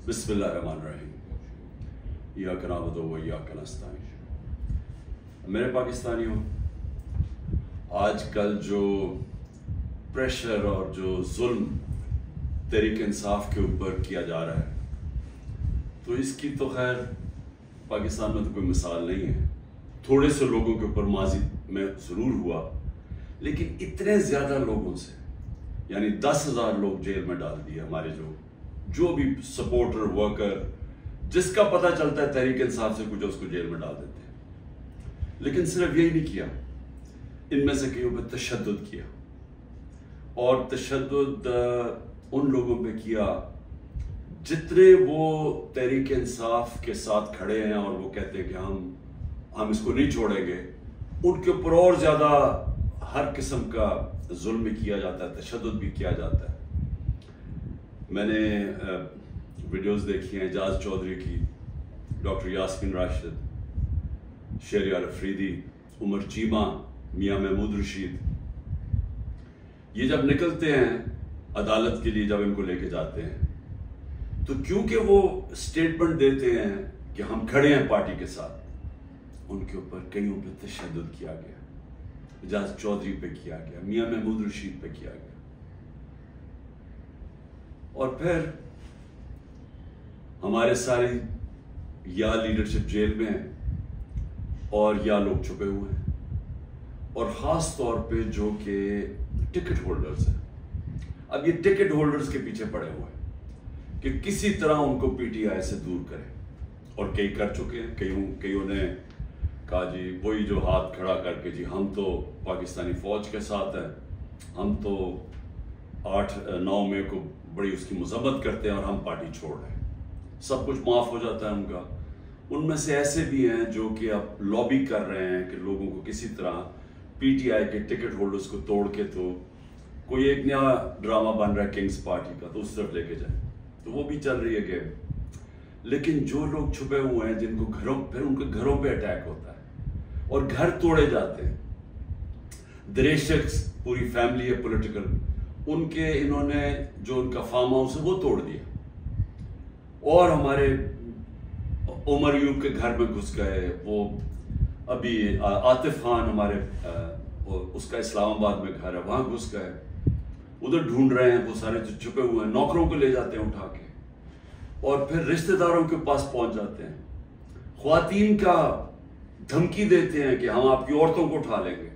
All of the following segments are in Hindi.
बिस्मिल्लाहिर्रहमानिर्रहीम। इय्याका नअबुदु व इय्याका नस्तईन। मेरे पाकिस्तानियों, आजकल जो प्रेशर और जो जुल्म तहरीक इंसाफ के ऊपर किया जा रहा है, तो इसकी तो खैर पाकिस्तान में तो कोई मिसाल नहीं है। थोड़े से लोगों के ऊपर माजी में ज़रूर हुआ, लेकिन इतने ज़्यादा लोगों से, यानी 10,000 लोग जेल में डाल दिए। हमारे जो भी सपोर्टर, वर्कर, जिसका पता चलता है तहरीक इंसाफ से कुछ, उसको जेल में डाल देते हैं। लेकिन सिर्फ यही नहीं किया, इनमें से कईयों पर तशद्दुद किया, और तशद्दुद उन लोगों पे किया जितने वो तहरीक इंसाफ के साथ खड़े हैं और वो कहते हैं कि हम इसको नहीं छोड़ेंगे, उनके ऊपर और ज़्यादा हर किस्म का जुल्म भी किया जाता है, तशद्दुद भी किया जाता है। मैंने वीडियोस देखी हैं एजाज चौधरी की, डॉक्टर यास्मीन राशिद, शहरियार अफरीदी, उमर चीमा, मियां महमूद रशीद। ये जब निकलते हैं अदालत के लिए, जब इनको लेके जाते हैं, तो क्योंकि वो स्टेटमेंट देते हैं कि हम खड़े हैं पार्टी के साथ, उनके ऊपर कईयों पे तशद्दुद किया गया। एजाज चौधरी पे किया गया, मियां महमूद रशीद पे किया गया, और फिर हमारे सारी या लीडरशिप जेल में है और या लोग छुपे हुए हैं, और ख़ास तौर पे जो कि टिकट होल्डर्स हैं। अब ये टिकट होल्डर्स के पीछे पड़े हुए हैं कि किसी तरह उनको पीटीआई से दूर करें, और कई कर चुके हैं। कईयों ने कहा जी वही जो हाथ खड़ा करके, जी हम तो पाकिस्तानी फ़ौज के साथ हैं, हम तो 8-9 मई को बड़ी उसकी मजम्मत करते हैं और हम पार्टी छोड़ रहे हैं, सब कुछ माफ़ हो जाता है उनका। उनमें से ऐसे भी हैं जो कि अब लॉबी कर रहे हैं कि लोगों को किसी तरह पीटीआई के टिकट होल्डर्स को तोड़ के, तो कोई एक नया ड्रामा बन रहा है किंग्स पार्टी का, तो उस तरफ लेके जाए, तो वो भी चल रही है गेम। लेकिन जो लोग छुपे हुए हैं, जिनको फिर उनके घरों पे अटैक होता है और घर तोड़े जाते हैं। दरेशक्स पूरी फैमिली है पॉलिटिकल, उनके इन्होंने जो उनका फार्म हाउस है वो तोड़ दिया, और हमारे उमर यूब के घर में घुस गए। वो अभी आतिफ खान हमारे उसका इस्लामाबाद में घर है, वहां घुस गए, उधर ढूंढ रहे हैं। वो सारे जो छुपे हुए हैं, नौकरों को ले जाते हैं उठा के, और फिर रिश्तेदारों के पास पहुंच जाते हैं, ख्वातीन का धमकी देते हैं कि हम आपकी औरतों को उठा लेंगे।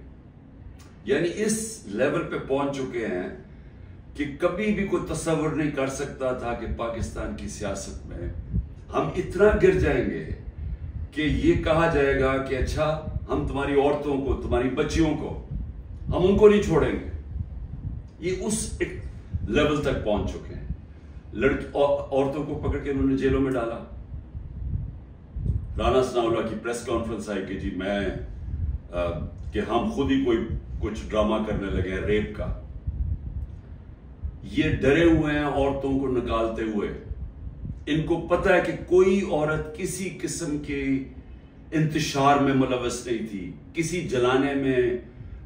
यानी इस लेवल पे पहुंच चुके हैं कि कभी भी कोई तस्वर नहीं कर सकता था कि पाकिस्तान की सियासत में हम इतना गिर जाएंगे कि ये कहा जाएगा कि अच्छा, हम तुम्हारी औरतों को, तुम्हारी बच्चियों को, हम उनको नहीं छोड़ेंगे। ये उस एक लेवल तक पहुंच चुके हैं। औरतों को पकड़ के उन्होंने जेलों में डाला। राना सनाउल्लाह की प्रेस कॉन्फ्रेंस आई कि जी कि हम खुद ही कुछ ड्रामा करने लगे हैं रेप का। ये डरे हुए हैं औरतों को निकालते हुए। इनको पता है कि कोई औरत किसी किस्म के इंतशार में मुलव्वस नहीं थी, किसी जलाने में,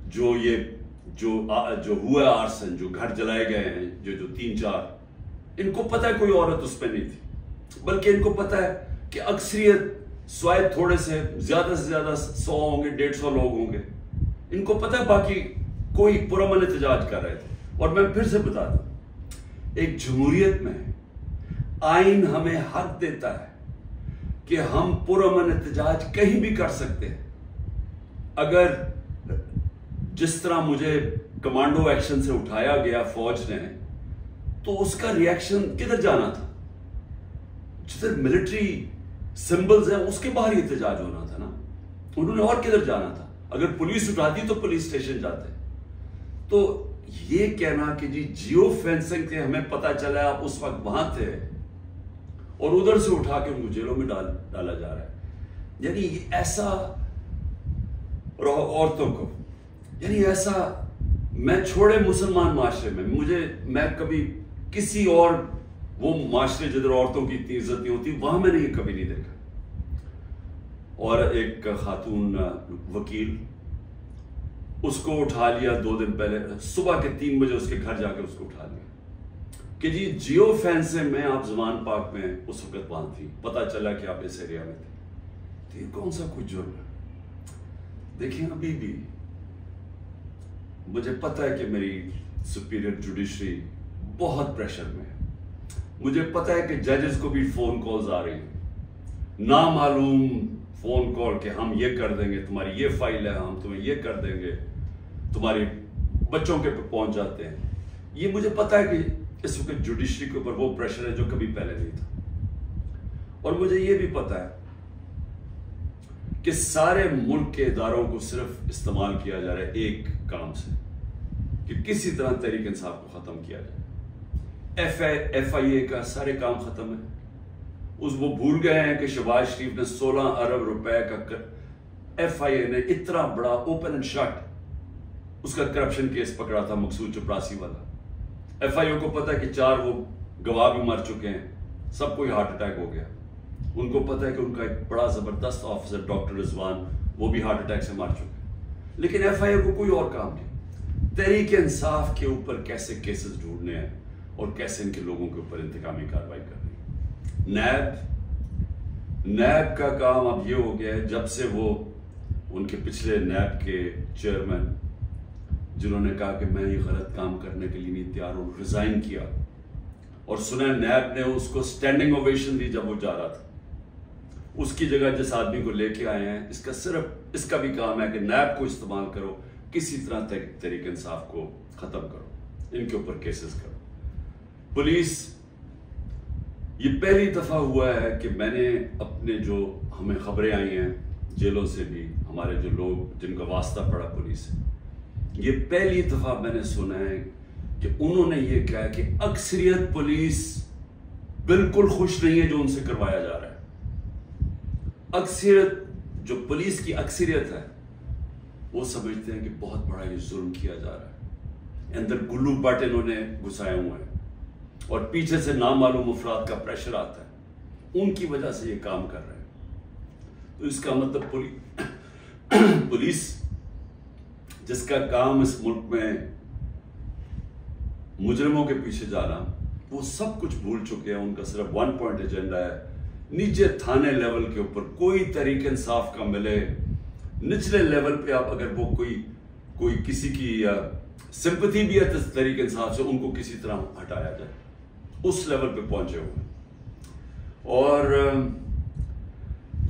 जो हुआ आर्सन, जो घर जलाए गए हैं, जो 3-4, इनको पता है कोई औरत उस पर नहीं थी। बल्कि इनको पता है कि अक्सरियत स्वाय थोड़े से ज्यादा 100 होंगे, 150 लोग होंगे। इनको पता है बाकी कोई पुरअमन एहतजाज कर रहे थे। और मैं फिर से बता दूं, एक जमहूरियत में आइन हमें हक देता है कि हम पुरअमन एहतजाज कहीं भी कर सकते हैं। अगर जिस तरह मुझे कमांडो एक्शन से उठाया गया फौज ने, तो उसका रिएक्शन किधर जाना था? जिधर मिलिट्री सिंबल्स हैं उसके बाहर ही एहतजाज होना था ना। उन्होंने और किधर जाना था? अगर पुलिस उठाती तो पुलिस स्टेशन जाते। तो ये कहना कि जी जियो फेंसिंग के हमें पता चला आप उस वक्त वहां थे, और उधर से उठा के उनको जेलों में डाला जा रहा है। यानी ऐसा औरतों को, यानी ऐसा, मैं छोड़े मुसलमान माशरे में, मैं कभी किसी और वो माशरे जिधर औरतों की इतनी इज्जत नहीं होती, वहां मैंने ये कभी नहीं देखा। और एक खातून वकील, उसको उठा लिया 2 दिन पहले, सुबह के 3 बजे उसके घर जाके उसको उठा लिया। कि जी जियो फैन से मैं आप जमान पाक में उस वक्त वहां थी, पता चला कि आप इस एरिया में थे, तो ये कौन सा कुछ जुर्म है? देखिए अभी भी मुझे पता है कि मेरी सुपीरियर जुडिशरी बहुत प्रेशर में है, मुझे पता है कि जजेस को भी फोन कॉल्स आ रही हैं, नामालूम फोन कॉल कि हम ये कर देंगे, तुम्हारी ये फाइल है, हम तुम्हें ये कर देंगे, तुम्हारे बच्चों के पे पहुंच जाते हैं। ये मुझे पता है कि इस वक्त जुडिशरी के ऊपर वो प्रेशर है जो कभी पहले नहीं था, और मुझे ये भी पता है कि सारे मुल्क के इदारों को सिर्फ इस्तेमाल किया जा रहा है एक काम से, कि किसी तरह तहरीक इंसाफ को खत्म किया जाए। FIA का सारे काम खत्म है, वो भूल गए हैं कि शहबाज शरीफ ने 16 अरब रुपए का FIA ने इतना बड़ा ओपन एंड शट उसका करप्शन केस पकड़ा था, मकसूद चपरासी वाला। FIA को पता है कि 4 वो गवाह भी मर चुके हैं, सबको ही हार्ट अटैक हो गया। उनको पता है कि उनका एक बड़ा जबरदस्त ऑफिसर डॉक्टर रिजवान, वो भी हार्ट अटैक से मर चुके। लेकिन FIA को कोई और काम नहीं, तहरीक इंसाफ के ऊपर कैसे केसेस ढूंढने हैं और कैसे इनके लोगों के ऊपर इंतकामी कार्रवाई करनी है। नैब का काम अब ये हो गया है, जब से वो उनके पिछले नैब के चेयरमैन जिन्होंने कहा कि मैं ये गलत काम करने के लिए नहीं तैयार हूं, रिजाइन किया, और सुना नैब ने उसको स्टैंडिंग ओवेशन दी जब वो जा रहा था, उसकी जगह जिस आदमी को लेके आए हैं, इसका भी काम है कि नैब को इस्तेमाल करो, किसी तरह तहरीक इंसाफ को खत्म करो, इनके ऊपर केसेस करो। पुलिस, ये पहली दफा हुआ है कि मैंने अपने जो हमें खबरें आई हैं जेलों से भी, हमारे जो लोग जिनका वास्ता पड़ा पुलिस से, ये पहली दफा मैंने सुना है कि उन्होंने ये कहा कि अक्सरियत पुलिस बिल्कुल खुश नहीं है जो उनसे करवाया जा रहा है। अक्सरियत, जो पुलिस की अक्सरियत है, वो समझते हैं कि बहुत बड़ा ये जुल्म किया जा रहा है, अंदर गुल्लू बट इन्होंने घुसाए हुए हैं और पीछे से नामालूम अफराद का प्रेशर आता है, उनकी वजह से ये काम कर रहे हैं। तो इसका मतलब पुलिस जिसका काम इस मुल्क में मुजरिमों के पीछे जाना, वो सब कुछ भूल चुके हैं। उनका सिर्फ 1 पॉइंट एजेंडा है, नीचे थाने लेवल के ऊपर कोई तहरीक इंसाफ का मिले, निचले लेवल पे आप अगर वो कोई किसी की सिंपैथी भी है तहरीक इंसाफ से, उनको किसी तरह हटाया जाए, उस लेवल पे पहुंचे हुए। और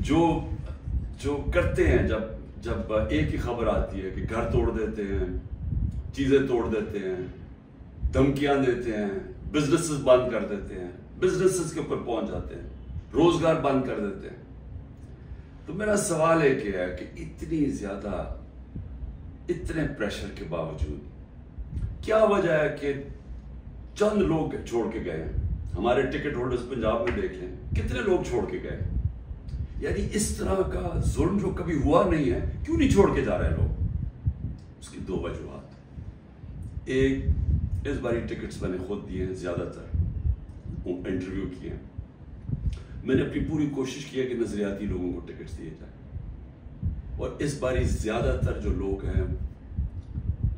जो करते हैं, जब एक ही खबर आती है कि घर तोड़ देते हैं, चीजें तोड़ देते हैं, धमकियां देते हैं, बिजनेसेस बंद कर देते हैं, बिजनेसेस के ऊपर पहुंच जाते हैं, रोजगार बंद कर देते हैं, तो मेरा सवाल एक है कि इतने प्रेशर के बावजूद क्या वजह है कि चंद लोग छोड़ के गए हैं? हमारे टिकट होल्डर्स पंजाब में देख लें, कितने लोग छोड़ के गए। यानी इस तरह का जुल्म जो कभी हुआ नहीं है, क्यों नहीं छोड़ के जा रहे लोग? उसकी 2 वजूहात। एक, इस बारी टिकट्स मैंने खुद दिए हैं, ज्यादातर इंटरव्यू किए हैं, मैंने अपनी पूरी कोशिश की है कि नजरियाती लोगों को टिकट्स दिए जाए, और इस बारी ज्यादातर जो लोग हैं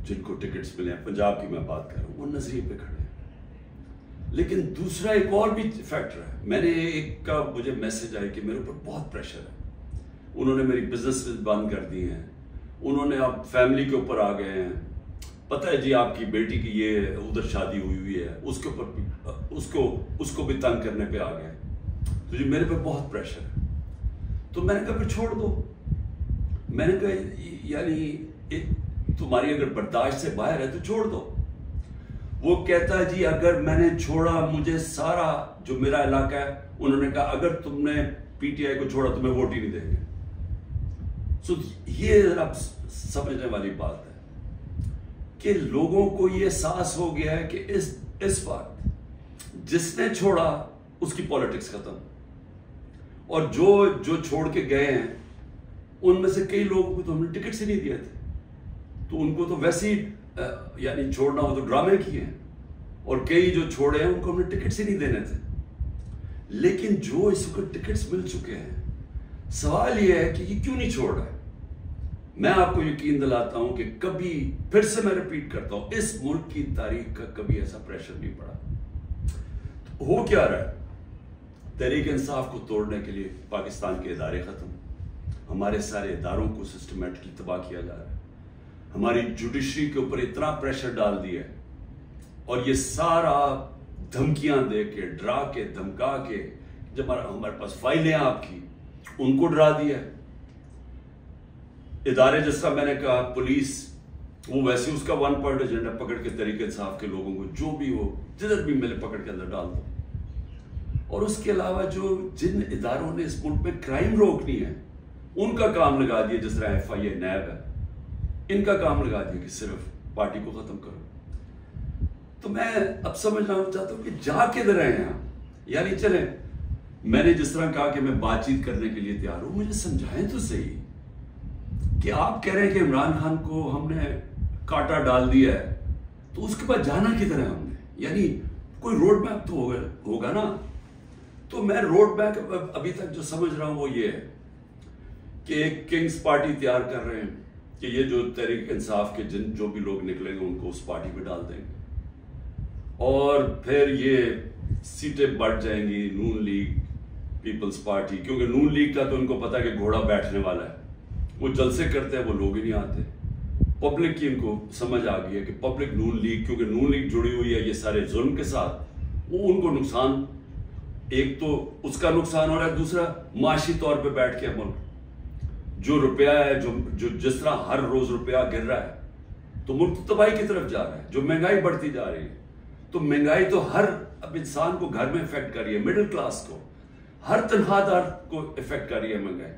जिनको टिकट्स मिले हैं, पंजाब की मैं बात कर रहा हूं, वो नजरिए पे खड़े हैं। लेकिन दूसरा एक और भी फैक्टर है, मैंने एक का मुझे मैसेज आया कि मेरे ऊपर बहुत प्रेशर है, उन्होंने मेरी बिजनेस बंद कर दी हैं, उन्होंने अब फैमिली के ऊपर आ गए हैं, पता है जी आपकी बेटी की ये उधर शादी हुई है, उसके ऊपर उसको भी तंग करने पे आ गए, तो जी मेरे पे बहुत प्रेशर है। तो मैंने कहा फिर छोड़ दो। मैंने कहा यानी तुम्हारी अगर बर्दाश्त से बाहर है तो छोड़ दो। वो कहता है जी अगर मैंने छोड़ा, मुझे सारा जो मेरा इलाका है, उन्होंने कहा अगर तुमने PTI को छोड़ा तुम्हें वोट ही नहीं देंगे। सो ये आप समझने वाली बात है कि लोगों को ये एहसास हो गया है कि इस वक्त जिसने छोड़ा उसकी पॉलिटिक्स खत्म, और जो छोड़ के गए हैं उनमें से कई लोगों को तो हमने टिकट से नहीं दिए थे, तो उनको तो वैसे ही यानी छोड़ना हो तो ड्रामे किए हैं, और कई जो छोड़े हैं उनको हमने टिकट से नहीं देने थे। लेकिन जो इसको टिकट्स मिल चुके हैं, सवाल यह है कि ये क्यों नहीं छोड़ रहा है। मैं आपको यकीन दिलाता हूं कि कभी, फिर से मैं रिपीट करता हूं, इस मुल्क की तारीख का कभी ऐसा प्रेशर नहीं पड़ा। हो क्या रहा है? तहरीक इंसाफ को तोड़ने के लिए पाकिस्तान के इदारे खत्म, हमारे सारे इदारों को सिस्टमेटिकली तबाह किया जा रहा है, हमारी जुडिशरी के ऊपर इतना प्रेशर डाल दिया है, और ये सारा धमकियां दे के, डरा के, धमका के, जब हमारे पास फाइलें आपकी, उनको डरा दिया है। इदारे जिस तरह मैंने कहा, पुलिस, वो वैसे उसका 1 पॉइंट एजेंडा पकड़ के तरीके इंसाफ के लोगों को जो भी हो, जिधर भी मिले, पकड़ के अंदर डाल दो। और उसके अलावा जो जिन इदारों ने इस मुल्क में क्राइम रोकनी है, उनका काम लगा दिया, जिस तरह FIA, नैब है, इनका काम लगा दिया कि सिर्फ पार्टी को खत्म करो। तो मैं अब समझना चाहता हूं कि जा किधर रहे हैं आप? यानी चले, मैंने जिस तरह कहा कि मैं बातचीत करने के लिए तैयार हूं, मुझे समझाएं तो सही कि आप कह रहे हैं कि इमरान खान को हमने कांटा डाल दिया है, तो उसके बाद जाना किधर है हमने? यानी कोई रोड मैप तो होगा ना। तो मैं रोड मैप अभी तक जो समझ रहा हूं वो ये है कि एक किंग्स पार्टी तैयार कर रहे हैं कि ये जो तहरीक इंसाफ के जो भी लोग निकलेंगे उनको उस पार्टी में डाल देंगे, और फिर ये सीटें बढ़ जाएंगी, नून लीग, पीपल्स पार्टी, क्योंकि नून लीग का तो उनको पता है कि घोड़ा बैठने वाला है, वो जलसे करते हैं, वो लोग ही नहीं आते। पब्लिक की इनको समझ आ गई है कि पब्लिक नून लीग, क्योंकि नून लीग जुड़ी हुई है ये सारे जुल्म के साथ, वो उनको नुकसान, एक तो उसका नुकसान हो रहा है, दूसरा माशी तौर पे बैठ के मुल्क जो रुपया है, जो जिस तरह हर रोज रुपया गिर रहा है, तो मुल्क तो तबाही की तरफ जा रहा है। जो महंगाई बढ़ती जा रही है, तो महंगाई तो हर अब इंसान को घर में इफेक्ट कर रही है, मिडिल क्लास को, हर तनख्वाहदार को इफेक्ट कर रही है महंगाई।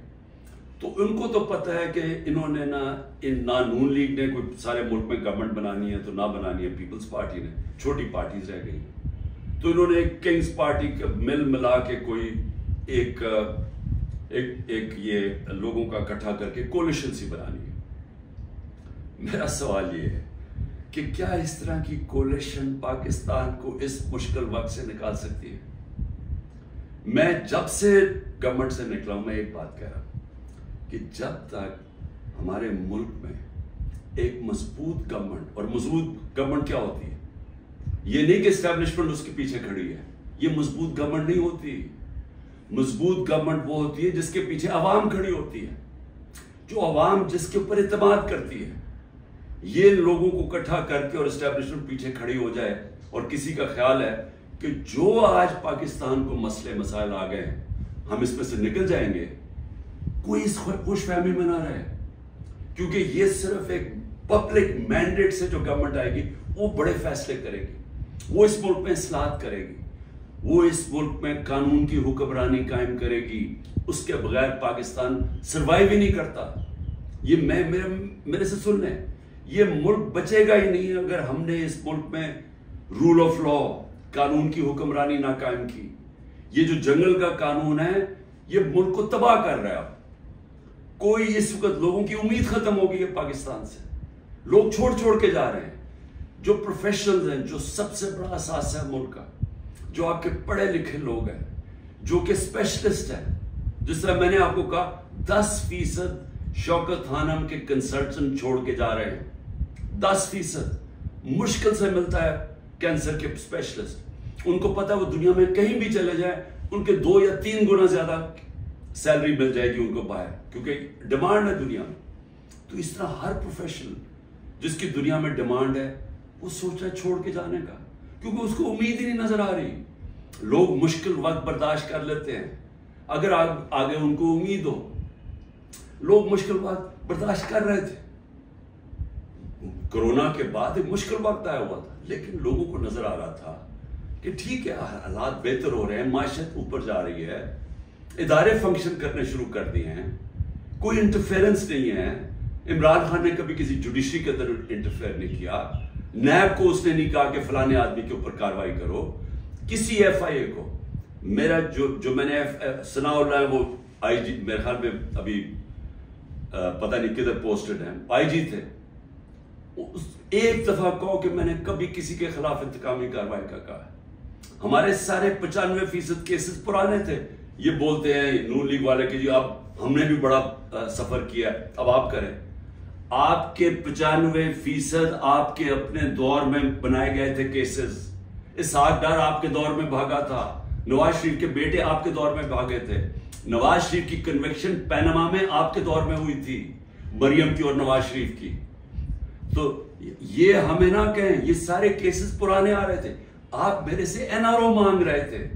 तो उनको तो पता है कि इन्होंने ना नून लीग ने कोई सारे मुल्क में गवर्नमेंट बनानी है, तो ना बनानी है पीपल्स पार्टी ने, छोटी पार्टीज रह गई, तो इन्होंने एक किंग्स पार्टी का मिल मिला के कोई एक ये लोगों का इकट्ठा करके कोलिशन सी बनानी है। मेरा सवाल ये है कि क्या इस तरह की कोलिशन पाकिस्तान को इस मुश्किल वक्त से निकाल सकती है? मैं जब से गवर्नमेंट से निकला हूं, मैं एक बात कह रहा हूं कि जब तक हमारे मुल्क में एक मजबूत गवर्नमेंट, और मजबूत गवर्नमेंट क्या होती है, ये नहीं कि एस्टैब्लिशमेंट उसके पीछे खड़ी है, ये मजबूत गवर्नमेंट नहीं होती। मजबूत गवर्नमेंट वो होती है जिसके पीछे अवाम खड़ी होती है, जो अवाम जिसके ऊपर इत्तेमाद करती है। ये लोगों को इकट्ठा करके और एस्टैब्लिशमेंट पीछे खड़ी हो जाए, और किसी का ख्याल है कि जो आज पाकिस्तान को मसले मसाइल आ गए हम इसमें से निकल जाएंगे, कोई इस खुशफहमी में ना रहे, क्योंकि ये सिर्फ एक पब्लिक मैंडेट से जो गवर्नमेंट आएगी वो बड़े फैसले करेगी, वो इस मुल्क में इस्लाहत करेगी, वो इस मुल्क में कानून की हुक्मरानी कायम करेगी। उसके बगैर पाकिस्तान सरवाइव ही नहीं करता। ये मेरे से सुन लें, ये मुल्क बचेगा ही नहीं अगर हमने इस मुल्क में रूल ऑफ लॉ, कानून की हुक्मरानी ना कायम की। ये जो जंगल का कानून है ये मुल्क को तबाह कर रहा है। अब कोई इस वक्त लोगों की उम्मीद खत्म हो गई है पाकिस्तान से, लोग छोड़ छोड़ के जा रहे हैं। जो प्रोफेशनल्स हैं, जो सबसे बड़ा असास है मुल्क का, जो आपके पढ़े लिखे लोग हैं, जो कि स्पेशलिस्ट हैं, जिस तरह मैंने आपको कहा 10% शौकत खानम के कंसल्टेंट छोड़ के जा रहे हैं। 10% मुश्किल से मिलता है कैंसर के स्पेशलिस्ट। उनको पता है वो दुनिया में कहीं भी चले जाए उनके 2 या 3 गुना ज्यादा सैलरी मिल जाएगी उनको बाहर, क्योंकि डिमांड है दुनिया में। तो इस तरह हर प्रोफेशनल जिसकी दुनिया में डिमांड है वो सोच रहा है छोड़ के जाने का, क्योंकि उसको उम्मीद ही नहीं नजर आ रही। लोग मुश्किल वक्त बर्दाश्त कर लेते हैं अगर आगे उनको उम्मीद हो। लोग मुश्किल वक्त बर्दाश्त कर रहे थे, कोरोना के बाद एक मुश्किल वक्त आया हुआ था, लेकिन लोगों को नजर आ रहा था कि ठीक है, हालात बेहतर हो रहे हैं, माशत ऊपर जा रही है, इदारे फंक्शन करने शुरू कर दिए हैं, कोई इंटरफेरेंस नहीं है। इमरान खान ने कभी किसी जुडिशरी के अंदर इंटरफेयर नहीं किया, नैब को उसने नहीं कहा कि फलाने आदमी के ऊपर कार्रवाई करो, किसी FIA को। मेरा जो मैंने सनाउल्लाह है वो IG मेरे ख्याल में अभी पता नहीं किधर पोस्टेड है, IG थे। एक दफा कहो कि मैंने कभी किसी के खिलाफ इंतकामी कार्रवाई का कहा। हमारे सारे 95% केसेस पुराने थे। ये बोलते हैं नून लीग वाले कि जी अब हमने भी बड़ा सफर किया, अब आप करें। आपके 95% आपके अपने दौर में बनाए गए थे केसेस, इसहाक डार आपके दौर में भागा था, नवाज शरीफ के बेटे आपके दौर में भागे थे, नवाज शरीफ की कन्विक्शन पैनामा में आपके दौर में हुई थी, मरियम की और नवाज शरीफ की। तो ये हमें ना कहें, ये सारे केसेस पुराने आ रहे थे। आप मेरे से एनआरओ मांग रहे थे,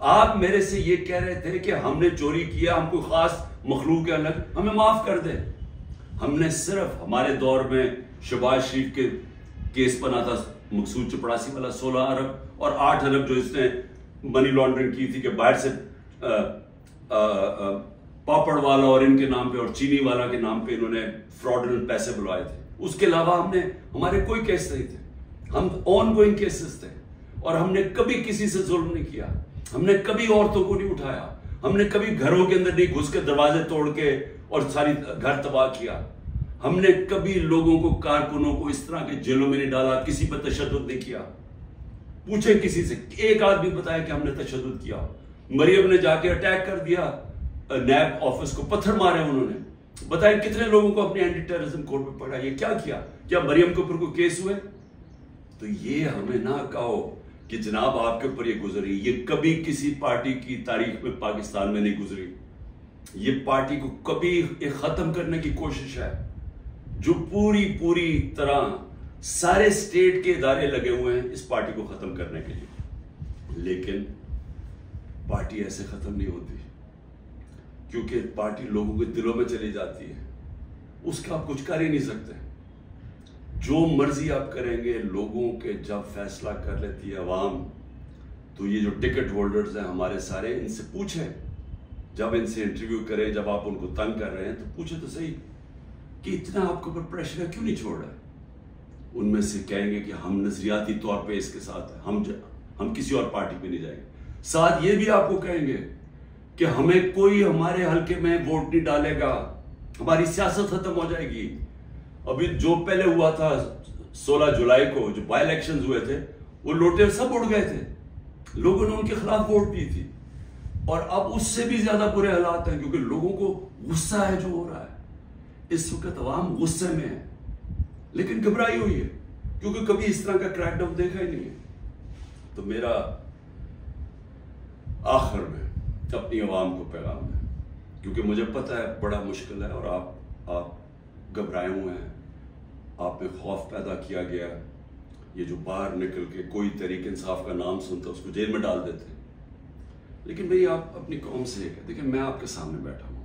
आप मेरे से ये कह रहे थे कि हमने चोरी किया, हम कोई खास मखलूक है अलग, हमें माफ कर दे। हमने सिर्फ हमारे दौर में शहबाज शरीफ के केस बना था, मकसूद चपड़ासी वाला 16 अरब और 8 अरब जो इसने मनी लॉन्ड्रिंग की थी कि बाहर से पापड़ वाला और इनके नाम पे और चीनी वाला के नाम पे इन्होंने फ्रॉडुलेंट पैसे बुलवाए थे। उसके अलावा हमारे कोई केस नहीं थे, हम ऑन गोइंग केसेस थे, और हमने कभी किसी से जुल्म नहीं किया, हमने कभी औरतों को नहीं उठाया, हमने कभी घरों के अंदर नहीं घुस के दरवाजे तोड़ के और सारी घर तबाह किया, हमने कभी लोगों को, कारकुनों को इस तरह के जेलों में नहीं डाला, किसी पर तशद्दुद नहीं किया। पूछे किसी से, एक आदमी बताया कि हमने तशद्दुद किया। मरियम ने जाके अटैक कर दिया नैब ऑफिस को, पत्थर मारे उन्होंने, बताए कितने लोगों को अपने एंटी टेररिज्म कोड पे पड़ा, ये क्या किया? क्या मरियम के ऊपर कोई केस हुए? तो ये हमें ना कहो कि जनाब आपके ऊपर ये गुजरी, ये कभी किसी पार्टी की तारीख में पाकिस्तान में नहीं गुजरी। ये पार्टी को कभी ये खत्म करने की कोशिश है, जो पूरी तरह सारे स्टेट के इदारे लगे हुए हैं इस पार्टी को खत्म करने के लिए। लेकिन पार्टी ऐसे खत्म नहीं होती, क्योंकि पार्टी लोगों के दिलों में चली जाती है, उसका आप कुछ कर ही नहीं सकते। जो मर्जी आप करेंगे, लोगों के जब फैसला कर लेती है अवाम, तो ये जो टिकट होल्डर्स हैं हमारे सारे, इनसे पूछें, जब इनसे इंटरव्यू करें, जब आप उनको तंग कर रहे हैं तो पूछे तो सही कि इतना आपके ऊपर प्रेशर है, क्यों नहीं छोड़ रहे? उनमें से कहेंगे कि हम नजरियाती तौर पे इसके साथ हैं, हम किसी और पार्टी पे नहीं जाएंगे। साथ ये भी आपको कहेंगे कि हमें कोई हमारे हल्के में वोट नहीं डालेगा, हमारी सियासत खत्म हो जाएगी। अभी जो पहले हुआ था 16 जुलाई को जो बाई इलेक्शंस हुए थे, वो लोटे सब उड़ गए थे, लोगों ने उनके खिलाफ वोट दी थी, और अब उससे भी ज्यादा बुरे हालात हैं, क्योंकि लोगों को गुस्सा है जो हो रहा है। इस वक्त अवाम गुस्से में है, लेकिन घबराई हुई है, क्योंकि कभी इस तरह का क्रैकडाउन देखा ही नहीं है। तो मेरा आखिर में अपनी आवाम को पैगाम है, क्योंकि मुझे पता है बड़ा मुश्किल है, और आप घबराए हुए हैं, आप में खौफ पैदा किया गया। ये जो बाहर निकल के कोई तहरीक इंसाफ का नाम सुनता उसको जेल में डाल देते। लेकिन मेरी आप अपनी कौम से एक है, देखिए मैं आपके सामने बैठा हूं,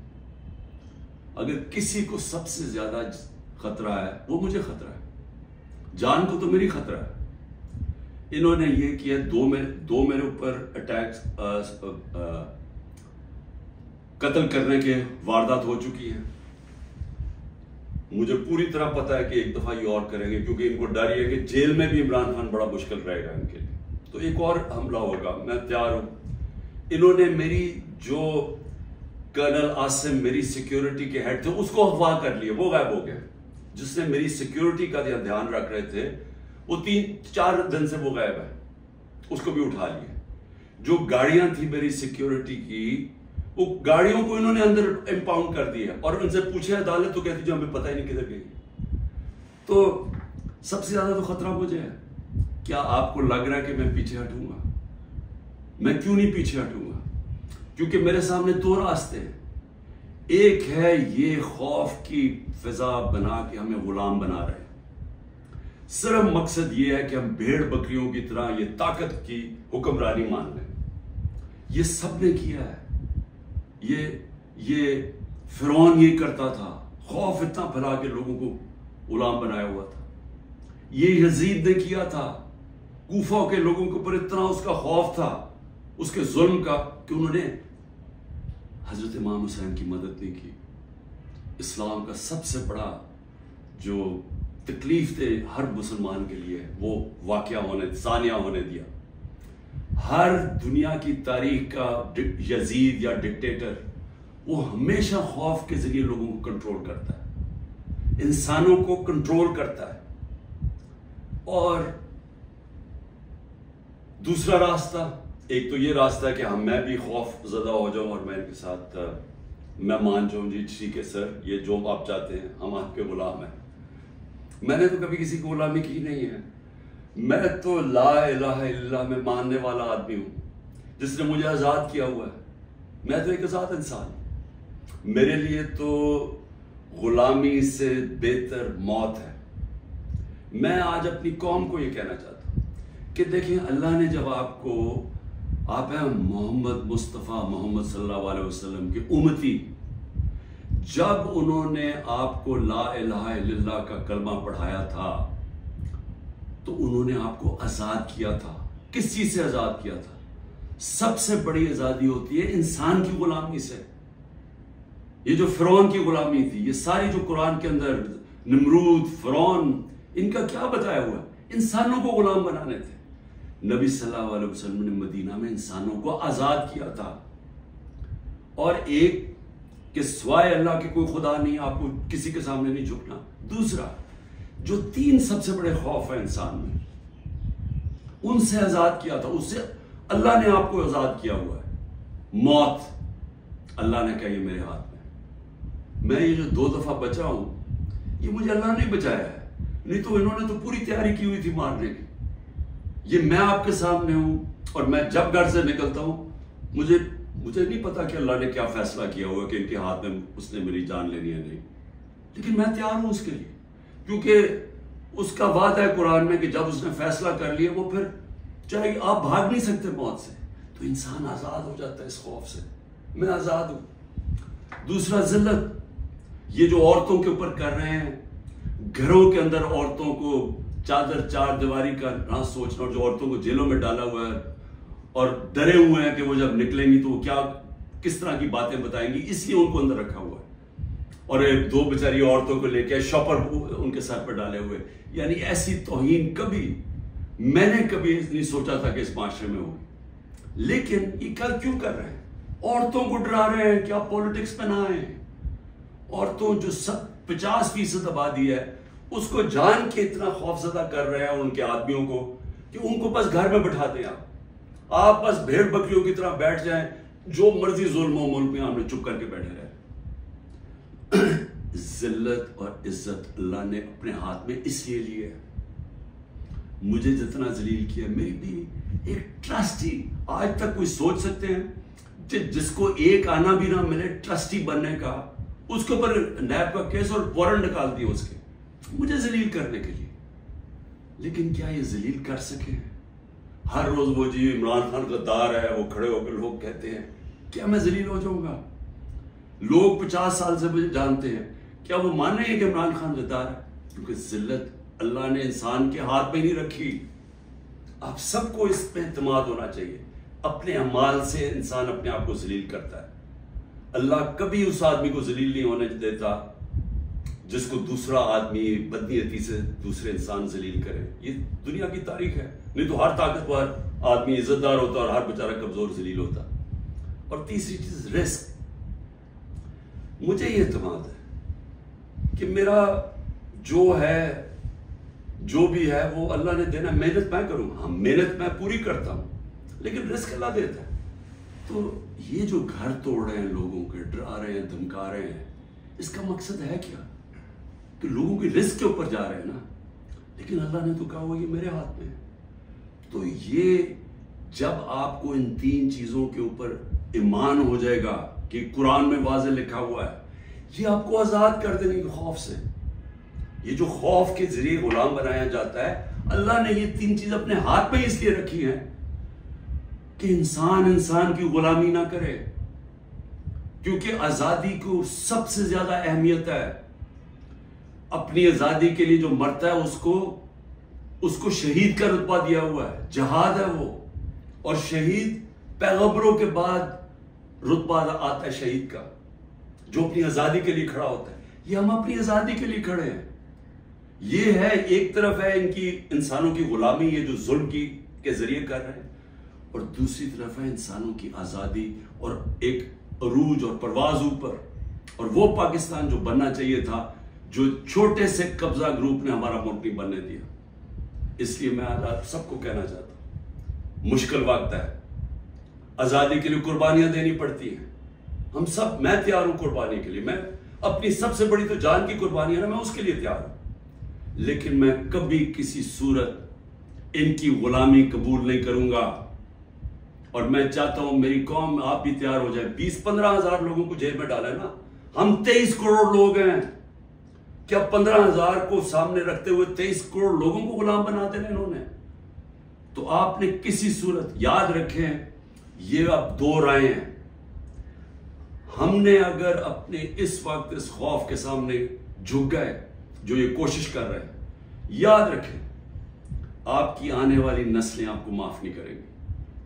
अगर किसी को सबसे ज्यादा खतरा है वो मुझे खतरा है, जान को तो मेरी खतरा है। इन्होंने ये किया, दो मेरे ऊपर अटैक्स, कत्ल करने के वारदात हो चुकी है। मुझे पूरी तरह पता है कि एक दफा ये और करेंगे, क्योंकि इनको डर ये है कि जेल में भी इमरान खान बड़ा मुश्किल रहेगा इनके लिए, तो एक और हमला होगा, मैं तैयार हूं। इन्होंने मेरी जो कर्नल आसिम मेरी सिक्योरिटी के हेड थे उसको अगवा कर लिया, वो गायब हो गया। जिसने मेरी सिक्योरिटी का ध्यान रख रहे थे वो 3-4 दिन से वो गायब है, उसको भी उठा लिया। जो गाड़ियां थी मेरी सिक्योरिटी की, वो गाड़ियों को इन्होंने अंदर इंपाउंड कर दिया, और उनसे पूछे अदालत तो कहती जो हमें पता ही नहीं किधर गई। तो सबसे ज्यादा तो खतरा मुझे है। क्या आपको लग रहा है कि मैं पीछे हटूंगा? मैं क्यों नहीं पीछे हटूंगा? क्योंकि मेरे सामने 2 रास्ते हैं। एक है ये खौफ की फिजा बना के हमें गुलाम बना रहे हैं, सिर्फ मकसद ये है कि हम भेड़ बकरियों की तरह ये ताकत की हुक्मरानी मान लें। ये सबने किया है, ये फिरौन ये करता था, खौफ इतना फैला के लोगों को गुलाम बनाया हुआ था। ये यजीद ने किया था, कूफा के लोगों के ऊपर इतना उसका खौफ था उसके जुल्म का कि उन्होंने हजरत इमाम हुसैन की मदद नहीं की। इस्लाम का सबसे बड़ा जो तकलीफ थे हर मुसलमान के लिए, वो वाकया सानिया होने दिया। हर दुनिया की तारीख का यजीद या डिक्टेटर वो हमेशा खौफ के जरिए लोगों को कंट्रोल करता है, इंसानों को कंट्रोल करता है। और दूसरा रास्ता, एक तो ये रास्ता है कि मैं भी खौफ ज़दा हो जाऊं और मैं इनके साथ मैं मान जाऊं, जी ठीक है सर, ये जो आप चाहते हैं, हम आपके गुलाम हैं। मैंने तो कभी किसी की गुलामी की नहीं है। मैं तो ला इलाहा इल्लल्लाह में मानने वाला आदमी हूं, जिसने मुझे आजाद किया हुआ है। मैं तो एक आजाद इंसान। मेरे लिए तो गुलामी से बेहतर मौत है। मैं आज अपनी कौम को यह कहना चाहता हूं कि देखिए, अल्लाह ने जब आप हैं मोहम्मद मुस्तफ़ा मोहम्मद सल्लल्लाहु अलैहि वसल्लम की उम्मती, जब उन्होंने आपको ला इलाहा इल्लल्लाह का कलमा पढ़ाया था तो उन्होंने आपको आजाद किया था। किस चीज से आजाद किया था? सबसे बड़ी आजादी होती है इंसान की गुलामी से। ये जो फिरौन की गुलामी थी, ये सारी जो कुरान के अंदर निमरूद, फिरौन, इनका क्या बताया हुआ? इंसानों को गुलाम बनाने थे। नबी सल्लल्लाहु अलैहि वसल्लम ने मदीना में इंसानों को आजाद किया था। और एक कि सिवाय अल्लाह के कोई खुदा नहीं, आपको किसी के सामने नहीं झुकना। दूसरा, जो 3 सबसे बड़े खौफ है इंसान में, उनसे आजाद किया था। उससे अल्लाह ने आपको आजाद किया हुआ है। मौत, अल्लाह ने कहा ये मेरे हाथ में। मैं ये जो 2 दफा बचा हूं, ये मुझे अल्लाह ने बचाया है, नहीं तो इन्होंने तो पूरी तैयारी की हुई थी मारने की। ये मैं आपके सामने हूं, और मैं जब घर से निकलता हूं, मुझे नहीं पता कि अल्लाह ने क्या फैसला किया हुआ कि इनके हाथ में उसने मेरी जान लेनी है, नहीं, लेकिन मैं तैयार हूं उसके लिए, क्योंकि उसका वादा है कुरान में कि जब उसने फैसला कर लिया, वो फिर चाहे आप भाग नहीं सकते मौत से। तो इंसान आजाद हो जाता है इस खौफ से, मैं आजाद हूं। दूसरा, जिल्लत, ये जो औरतों के ऊपर कर रहे हैं, घरों के अंदर औरतों को चादर चार दीवारी का ना सोचना, और जो औरतों को जेलों में डाला हुआ है और डरे हुए हैं कि वो जब निकलेंगी तो वो किस तरह की बातें बताएंगी, इसलिए उनको अंदर रखा हुआ है। और 2 बेचारी औरतों को लेकर शॉपर उनके सर पर डाले हुए। यानी ऐसी तौहीन मैंने कभी नहीं सोचा था कि इस माशरे में होगी। लेकिन ये कल क्यों कर रहे हैं? औरतों को डरा रहे हैं कि आप पॉलिटिक्स में ना आए। औरतों जो 50% आबादी है, उसको जान के इतना खौफजदा कर रहे हैं उनके आदमियों को कि उनको बस घर में बैठा दें। आप बस भेड़ बकरियों की तरह बैठ जाएं, जो मर्जी जुल्म मुल्क में हमने चुप करके बैठे रहे। जिल्लत और इज्जत अल्लाह ने अपने हाथ में इसलिए ली है। मुझे जितना जलील किया, मेरी भी एक ट्रस्टी, आज तक कोई सोच सकते हैं जिसको एक आना भी ना मिले ट्रस्टी बनने का, उसके ऊपर नैब का केस और वारंट निकाल दिया उसके, मुझे जलील करने के लिए। लेकिन क्या ये जलील कर सके? हर रोज वो जी इमरान खान गद्दार है, वो खड़े होकर लोग कहते हैं, क्या मैं जलील हो जाऊंगा? लोग 50 साल से मुझे जानते हैं, क्या वो मानेंगे कि इमरान खान गद्दार है? क्योंकि जिल्लत अल्लाह ने इंसान के हाथ में नहीं रखी। आप सबको इस पे एतमाद होना चाहिए। अपने अमाल से इंसान अपने आप को जलील करता है। अल्लाह कभी उस आदमी को जलील नहीं होने देता जिसको दूसरा आदमी बदनीयती से दूसरे इंसान जलील करे। ये दुनिया की तारीख है। नहीं तो हर ताकतवर आदमी इज्जतदार होता और हर बेचारा कमजोर जलील होता। और तीसरी चीज, रिस्क। मुझे ये एतमाद है कि मेरा जो भी है वो अल्लाह ने देना। मेहनत मैं करूंगा, हाँ मेहनत मैं पूरी करता हूं, लेकिन रिस्क अल्लाह देता है। तो ये जो घर तोड़ रहे हैं, लोगों के डरा रहे हैं, धमका रहे हैं, इसका मकसद है क्या? कि लोगों की रिस्क के ऊपर जा रहे हैं ना। लेकिन अल्लाह ने तो कहा हुआ ये मेरे हाथ में है। तो ये जब आपको इन 3 चीजों के ऊपर ईमान हो जाएगा कि कुरान में वाज़े लिखा हुआ है, ये आपको आजाद कर देने के खौफ से। ये जो खौफ के जरिए गुलाम बनाया जाता है, अल्लाह ने ये 3 चीज अपने हाथ में इसलिए रखी है कि इंसान की गुलामी ना करे। क्योंकि आजादी को सबसे ज्यादा अहमियत है। अपनी आजादी के लिए जो मरता है उसको शहीद का रुतबा दिया हुआ है, जहाद है वो। और शहीद पैगंबरों के बाद रुतबा आता है शहीद का, जो अपनी आजादी के लिए खड़ा होता है। ये हम अपनी आजादी के लिए खड़े हैं। ये है, एक तरफ है इनकी इंसानों की गुलामी, ये जो जुल्म के जरिए कर रहे हैं, और दूसरी तरफ है इंसानों की आजादी और एक अरूज और परवाज ऊपर। और वो पाकिस्तान जो बनना चाहिए था, जो छोटे से कब्जा ग्रुप ने हमारा मुल्क नहीं बनने दिया। इसलिए मैं आज आप सबको कहना चाहता हूं, मुश्किल वक्त है, आजादी के लिए कुर्बानियां देनी पड़ती हैं। हम सब, मैं तैयार हूं कुर्बानी के लिए। मैं अपनी सबसे बड़ी तो जान की कुर्बानी है ना, मैं उसके लिए तैयार हूं। लेकिन मैं कभी किसी सूरत इनकी गुलामी कबूल नहीं करूंगा। और मैं चाहता हूं मेरी कौम, आप भी तैयार हो जाए। 20-15 हजार लोगों को जेल में डाले ना, हम 23 करोड़ लोग हैं। क्या 15 हजार को सामने रखते हुए 23 करोड़ लोगों को गुलाम बना देना इन्होंने? तो आपने किसी सूरत याद रखें, ये अब 2 राहें हैं। हमने अगर अपने इस वक्त इस खौफ के सामने झुक गए, जो ये कोशिश कर रहे हैं, याद रखें आपकी आने वाली नस्लें आपको माफ नहीं करेंगी,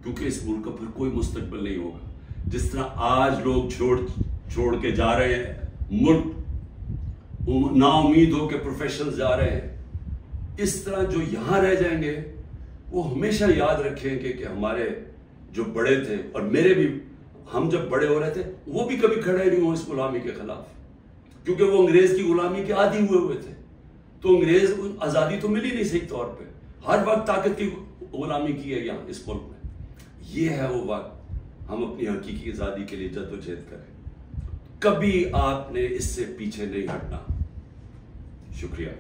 क्योंकि इस मुल्क का फिर कोई मुस्तकबिल नहीं होगा। जिस तरह आज लोग छोड़ के जा रहे हैं, मुल्क नाउमीद होकर प्रोफेशनल जा रहे हैं, इस तरह जो यहां रह जाएंगे वो हमेशा याद रखेंगे कि हमारे जो बड़े थे, और मेरे भी, हम जब बड़े हो रहे थे वो भी कभी खड़े नहीं हुए इस गुलामी के खिलाफ, क्योंकि वो अंग्रेज की गुलामी के आदी हुए थे। तो अंग्रेज आजादी तो मिली नहीं सही तौर पे, हर वक्त ताकत की गुलामी की है यहाँ इस मुल्क में। ये है वो वक्त हम अपनी हकीकी आजादी के लिए जद्दोजहद करें। कभी आपने इससे पीछे नहीं हटना। शुक्रिया।